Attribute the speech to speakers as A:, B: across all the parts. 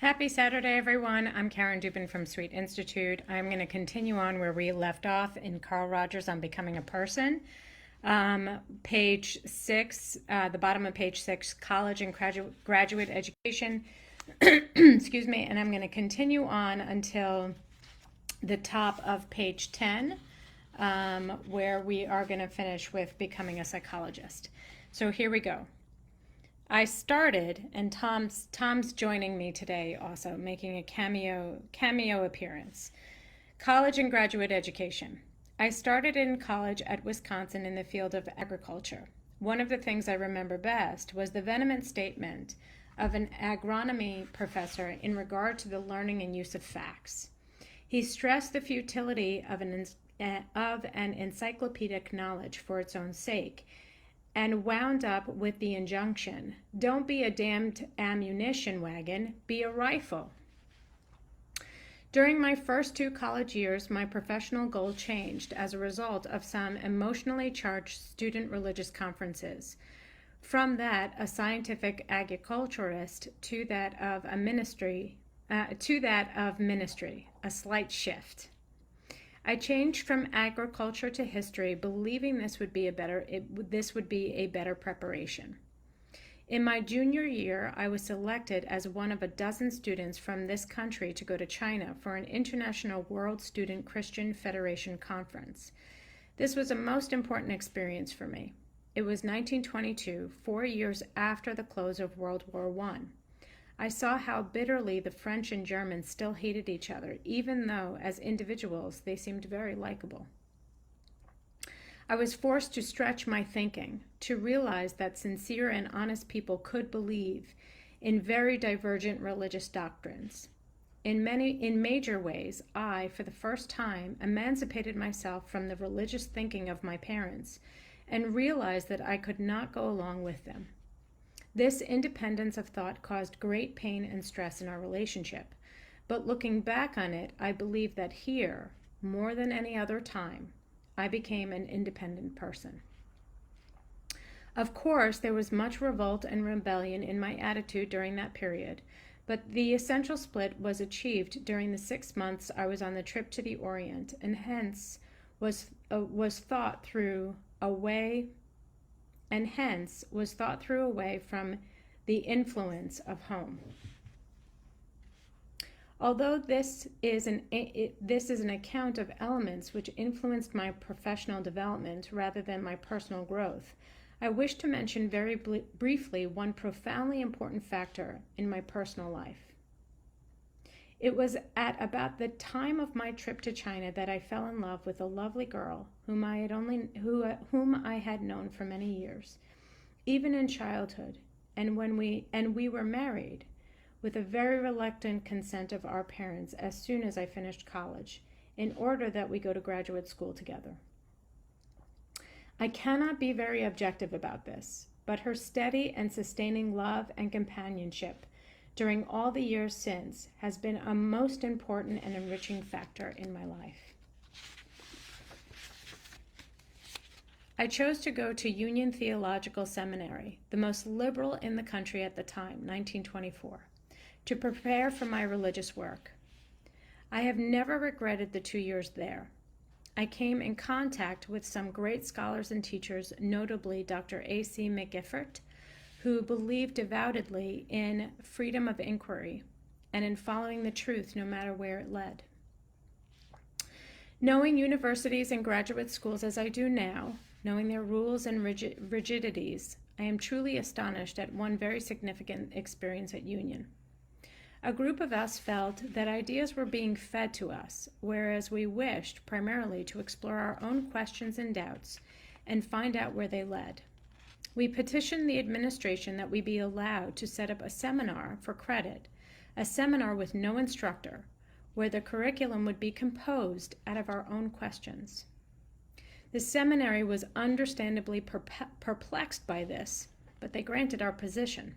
A: Happy Saturday, everyone. I'm Karen Dubin from Sweet Institute. I'm going to continue on where we left off in Carl Rogers on Becoming a Person. Page 6, the bottom of page 6, college and graduate education. Excuse me. And I'm going to continue on until the top of page 10, where we are going to finish with Becoming a Psychologist. So here we go. I started, and Tom's joining me today also, making a cameo appearance. College and graduate education. I started in college at Wisconsin in the field of agriculture. One of the things I remember best was the vehement statement of an agronomy professor in regard to the learning and use of facts. He stressed the futility of an encyclopedic knowledge for its own sake, and wound up with the injunction, don't be a damned ammunition wagon, be a rifle. During my first 2 college years, my professional goal changed as a result of some emotionally charged student religious conferences. From that, a scientific agriculturist to that of ministry, a slight shift. I changed from agriculture to history, believing this would be a better preparation. In my junior year, I was selected as one of a dozen students from this country to go to China for an International World Student Christian Federation conference. This was a most important experience for me. It was 1922, 4 years after the close of World War I. I saw how bitterly the French and Germans still hated each other, even though, as individuals, they seemed very likable. I was forced to stretch my thinking, to realize that sincere and honest people could believe in very divergent religious doctrines. In major ways, I, for the first time, emancipated myself from the religious thinking of my parents, and realized that I could not go along with them. This independence of thought caused great pain and stress in our relationship, but looking back on it, I believe that here, more than any other time, I became an independent person. Of course, there was much revolt and rebellion in my attitude during that period, but the essential split was achieved during the 6 months I was on the trip to the Orient, and hence was thought through away from the influence of home. Although this is an account of elements which influenced my professional development rather than my personal growth, I wish to mention very briefly one profoundly important factor in my personal life. It was at about the time of my trip to China that I fell in love with a lovely girl whom I had known for many years, even in childhood, and we were married with a very reluctant consent of our parents as soon as I finished college, in order that we go to graduate school together. I cannot be very objective about this, but her steady and sustaining love and companionship during all the years since has been a most important and enriching factor in my life. I chose to go to Union Theological Seminary, the most liberal in the country at the time, 1924, to prepare for my religious work. I have never regretted the 2 years there. I came in contact with some great scholars and teachers, notably Dr. A.C. McGiffert, who believed devoutly in freedom of inquiry and in following the truth no matter where it led. Knowing universities and graduate schools as I do now, knowing their rules and rigidities, I am truly astonished at one very significant experience at Union. A group of us felt that ideas were being fed to us, whereas we wished primarily to explore our own questions and doubts and find out where they led. We petitioned the administration that we be allowed to set up a seminar for credit, a seminar with no instructor, where the curriculum would be composed out of our own questions. The seminary was understandably perplexed by this, but they granted our petition.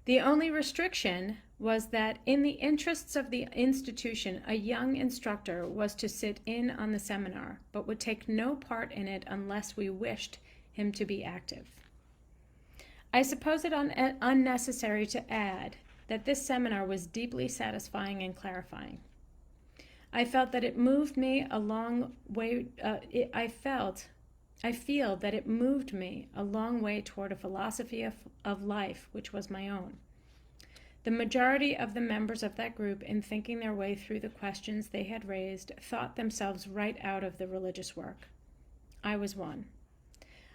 A: The only restriction was that in the interests of the institution, a young instructor was to sit in on the seminar, but would take no part in it unless we wished him to be active. I suppose it unnecessary to add that this seminar was deeply satisfying and clarifying. I felt that it moved me a long way. I feel that it moved me a long way toward a philosophy of life which was my own. The majority of the members of that group, in thinking their way through the questions they had raised, thought themselves right out of the religious work. I was one.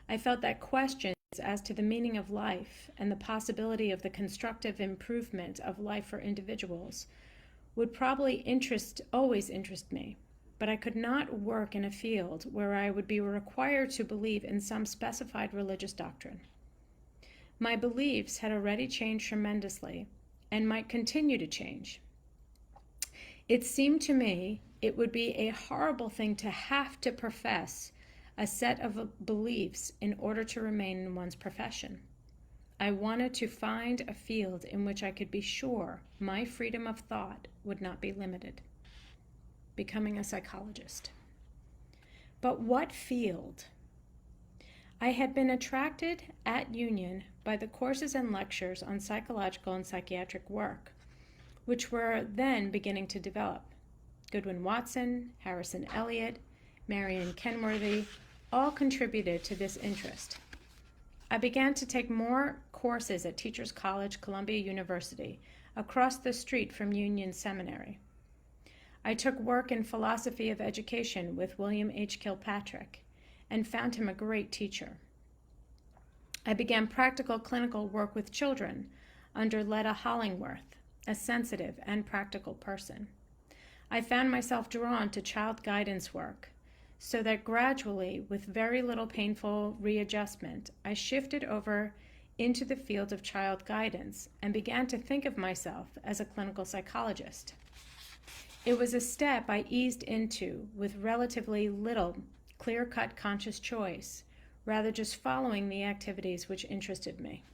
A: I felt that questions as to the meaning of life and the possibility of the constructive improvement of life for individuals would probably always interest me, but I could not work in a field where I would be required to believe in some specified religious doctrine. My beliefs had already changed tremendously and might continue to change. It seemed to me it would be a horrible thing to have to profess a set of beliefs in order to remain in one's profession. I wanted to find a field in which I could be sure my freedom of thought would not be limited. Becoming a psychologist. But what field? I had been attracted at Union by the courses and lectures on psychological and psychiatric work, which were then beginning to develop. Goodwin Watson, Harrison Elliott, Marion Kenworthy all contributed to this interest. I began to take more courses at Teachers College, Columbia University, across the street from Union Seminary. I took work in philosophy of education with William H. Kilpatrick and found him a great teacher. I began practical clinical work with children under Letta Hollingworth, a sensitive and practical person. I found myself drawn to child guidance work, so that gradually, with very little painful readjustment, I shifted over into the field of child guidance and began to think of myself as a clinical psychologist. It was a step I eased into with relatively little clear-cut conscious choice, rather just following the activities which interested me.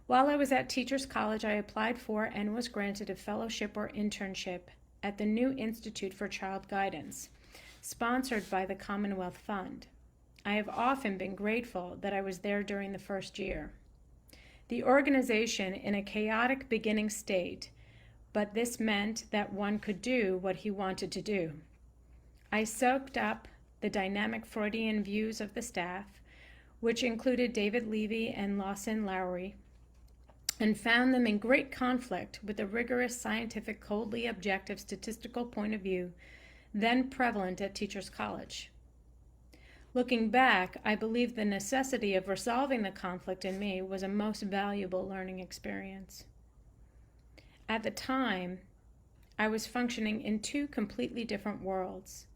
A: While I was at Teachers College, I applied for and was granted a fellowship or internship at the New Institute for Child Guidance, sponsored by the Commonwealth Fund. I have often been grateful that I was there during the first year. The organization in a chaotic beginning state, but this meant that one could do what he wanted to do. I soaked up the dynamic Freudian views of the staff, which included David Levy and Lawson Lowry, and found them in great conflict with the rigorous scientific, coldly objective statistical point of view then prevalent at Teachers College. Looking back, I believe the necessity of resolving the conflict in me was a most valuable learning experience. At the time, I was functioning in two completely different worlds,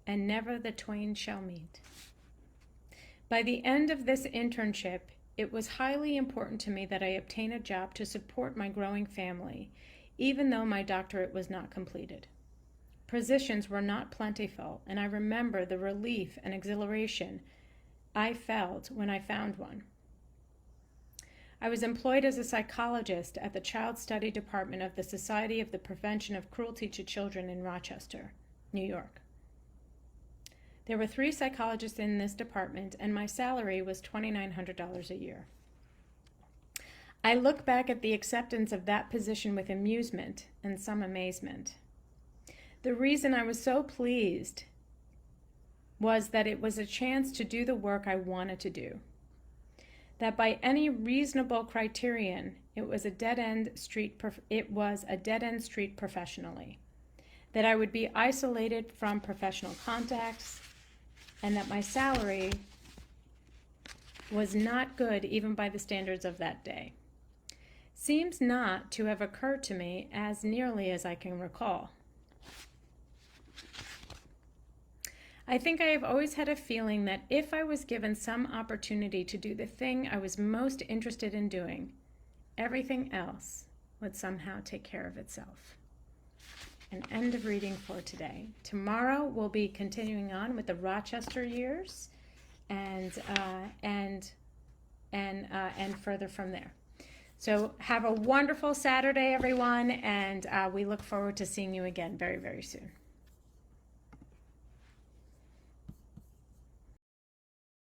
A: and never the twain shall meet. By the end of this internship, it was highly important to me that I obtain a job to support my growing family, even though my doctorate was not completed. Positions were not plentiful, and I remember the relief and exhilaration I felt when I found one. I was employed as a psychologist at the Child Study Department of the Society of the Prevention of Cruelty to Children in Rochester, New York. There were 3 psychologists in this department, and my salary was $2,900 a year. I look back at the acceptance of that position with amusement and some amazement. The reason I was so pleased was that it was a chance to do the work I wanted to do. That by any reasonable criterion, it was a dead-end street professionally. That I would be isolated from professional contacts, and that my salary was not good even by the standards of that day. Seems not to have occurred to me as nearly as I can recall. I think I have always had a feeling that if I was given some opportunity to do the thing I was most interested in doing, everything else would somehow take care of itself. An end of reading for today. Tomorrow we'll be continuing on with the Rochester years and further from there. So have a wonderful Saturday, everyone, and we look forward to seeing you again very, very soon.